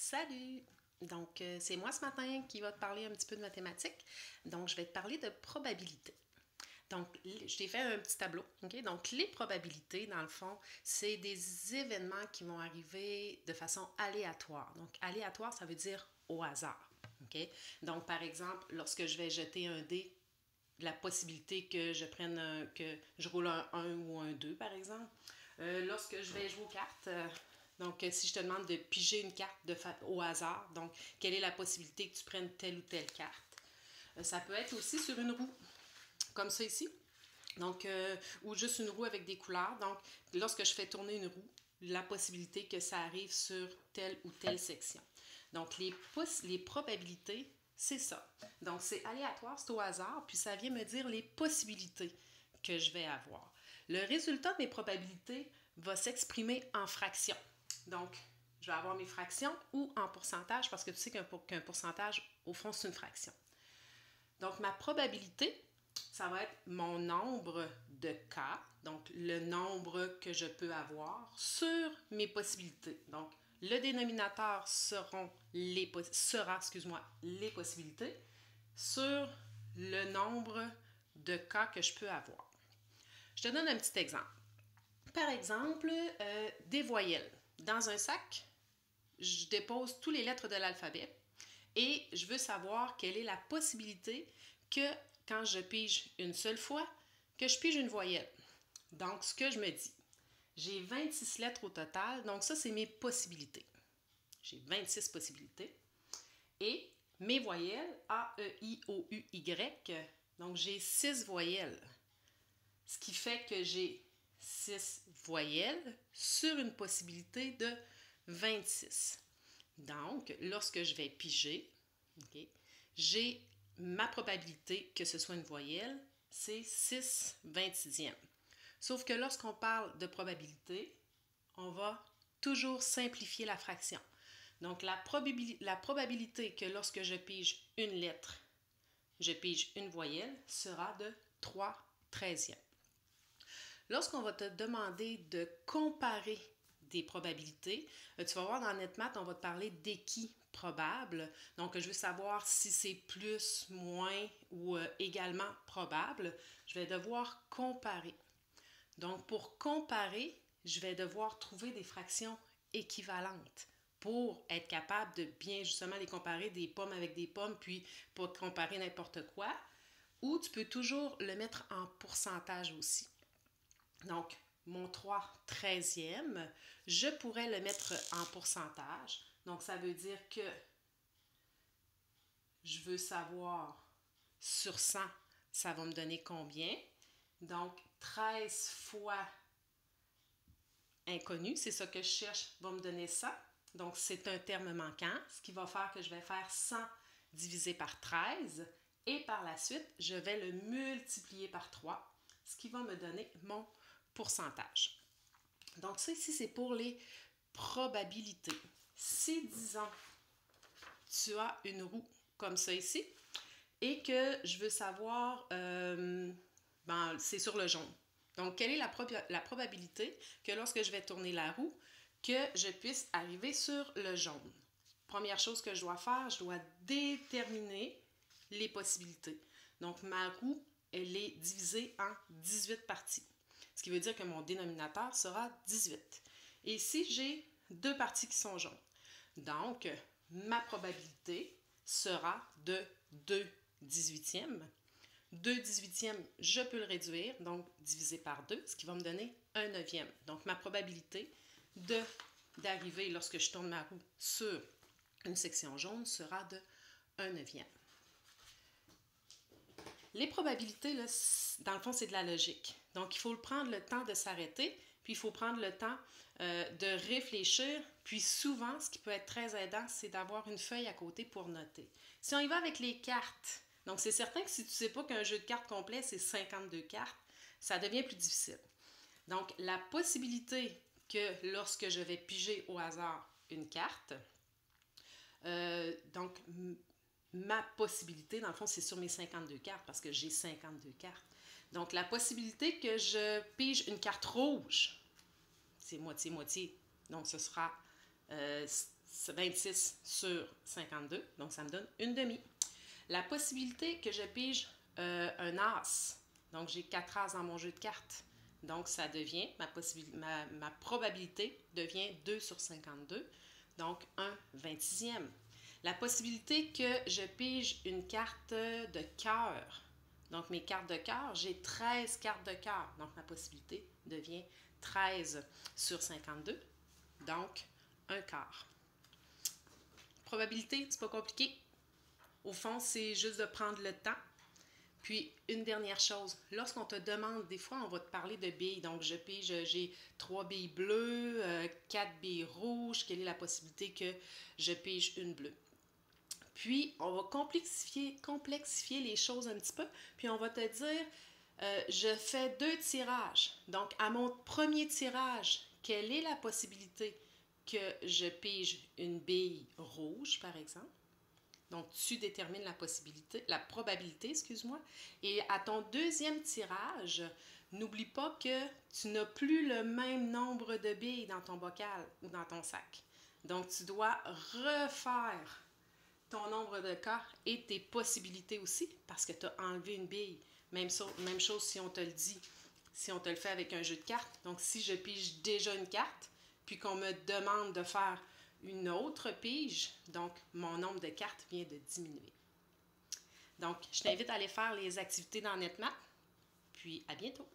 Salut! Donc, c'est moi ce matin qui va te parler un petit peu de mathématiques. Donc, je vais te parler de probabilité. Donc, je t'ai fait un petit tableau. OK? Donc, les probabilités, dans le fond, c'est des événements qui vont arriver de façon aléatoire. Donc, aléatoire, ça veut dire au hasard. OK? Donc, par exemple, lorsque je vais jeter un dé, la possibilité que je prenne que je roule un 1 ou un 2, par exemple. Lorsque je vais jouer aux cartes, donc si je te demande de piger une carte au hasard, donc quelle est la possibilité que tu prennes telle ou telle carte? Ça peut être aussi sur une roue, comme ça ici. Donc, ou juste une roue avec des couleurs. Donc, lorsque je fais tourner une roue, la possibilité que ça arrive sur telle ou telle section. Donc, les probabilités, c'est ça. Donc, c'est aléatoire, c'est au hasard, puis ça vient me dire les possibilités que je vais avoir. Le résultat de mes probabilités va s'exprimer en fractions. Donc, je vais avoir mes fractions ou en pourcentage, parce que tu sais qu'un pourcentage, au fond, c'est une fraction. Donc, ma probabilité, ça va être mon nombre de cas, donc le nombre que je peux avoir sur mes possibilités. Donc, le dénominateur sera les possibilités sur le nombre de cas que je peux avoir. Je te donne un petit exemple. Par exemple, des voyelles. Dans un sac, je dépose toutes les lettres de l'alphabet et je veux savoir quelle est la possibilité que quand je pige une seule fois, que je pige une voyelle. Donc, ce que je me dis, j'ai 26 lettres au total, donc ça, c'est mes possibilités. J'ai 26 possibilités. Et mes voyelles, A, E, I, O, U, Y, donc j'ai 6 voyelles. Ce qui fait que j'ai 6 voyelles sur une possibilité de 26. Donc, lorsque je vais piger, okay, j'ai ma probabilité que ce soit une voyelle, c'est 6/26e. Sauf que lorsqu'on parle de probabilité, on va toujours simplifier la fraction. Donc, la probabilité que lorsque je pige une lettre, je pige une voyelle sera de 3/13e. Lorsqu'on va te demander de comparer des probabilités, tu vas voir dans NetMath, on va te parler d'équis probable. Donc, je veux savoir si c'est plus, moins ou également probable. Je vais devoir comparer. Donc, pour comparer, je vais devoir trouver des fractions équivalentes pour être capable de bien justement les comparer des pommes avec des pommes, puis pour comparer n'importe quoi. Ou tu peux toujours le mettre en pourcentage aussi. Donc, mon 3/13e, je pourrais le mettre en pourcentage. Donc, ça veut dire que je veux savoir sur 100, ça va me donner combien. Donc, 13 fois inconnu, c'est ça que je cherche, va me donner ça. Donc, c'est un terme manquant, ce qui va faire que je vais faire 100 divisé par 13. Et par la suite, je vais le multiplier par 3, ce qui va me donner mon pourcentage. Donc, ça ici, c'est pour les probabilités. Si, disons, tu as une roue comme ça ici et que je veux savoir, c'est sur le jaune. Donc, quelle est la probabilité que lorsque je vais tourner la roue, que je puisse arriver sur le jaune? Première chose que je dois faire, je dois déterminer les possibilités. Donc, ma roue, elle est divisée en 18 parties. Ce qui veut dire que mon dénominateur sera 18. Et ici, j'ai deux parties qui sont jaunes. Donc, ma probabilité sera de 2/18e. 2/18e, je peux le réduire, donc divisé par 2, ce qui va me donner 1/9. Donc, ma probabilité d'arriver lorsque je tourne ma roue sur une section jaune sera de 1/9. Les probabilités, là, dans le fond, c'est de la logique. Donc, il faut prendre le temps de s'arrêter, puis il faut prendre le temps de réfléchir. Puis souvent, ce qui peut être très aidant, c'est d'avoir une feuille à côté pour noter. Si on y va avec les cartes, donc c'est certain que si tu ne sais pas qu'un jeu de cartes complet, c'est 52 cartes, ça devient plus difficile. Donc, la possibilité que lorsque je vais piger au hasard une carte, donc ma possibilité, dans le fond, c'est sur mes 52 cartes parce que j'ai 52 cartes. Donc, la possibilité que je pige une carte rouge, c'est moitié-moitié. Donc, ce sera 26 sur 52, donc ça me donne une demi. La possibilité que je pige un as, donc j'ai 4 as dans mon jeu de cartes, donc ça devient, ma probabilité devient 2 sur 52, donc un 26e. La possibilité que je pige une carte de cœur, donc mes cartes de cœur, j'ai 13 cartes de cœur, donc ma possibilité devient 13 sur 52, donc un quart. Probabilité, c'est pas compliqué. Au fond, c'est juste de prendre le temps. Puis, une dernière chose, lorsqu'on te demande, des fois, on va te parler de billes. Donc, j'ai 3 billes bleues, 4 billes rouges. Quelle est la possibilité que je pige une bleue? Puis, on va complexifier les choses un petit peu. Puis, on va te dire, je fais 2 tirages. Donc, à mon premier tirage, quelle est la possibilité que je pige une bille rouge, par exemple? Donc, tu détermines la probabilité, excuse-moi. Et à ton deuxième tirage, n'oublie pas que tu n'as plus le même nombre de billes dans ton bocal ou dans ton sac. Donc, tu dois refaire ton nombre de cas et tes possibilités aussi parce que tu as enlevé une bille. Même chose si on te le dit, si on te le fait avec un jeu de cartes. Donc, si je pige déjà une carte, puis qu'on me demande de faire une autre pige, donc mon nombre de cartes vient de diminuer. Donc, je t'invite à aller faire les activités dans NetMath, puis à bientôt!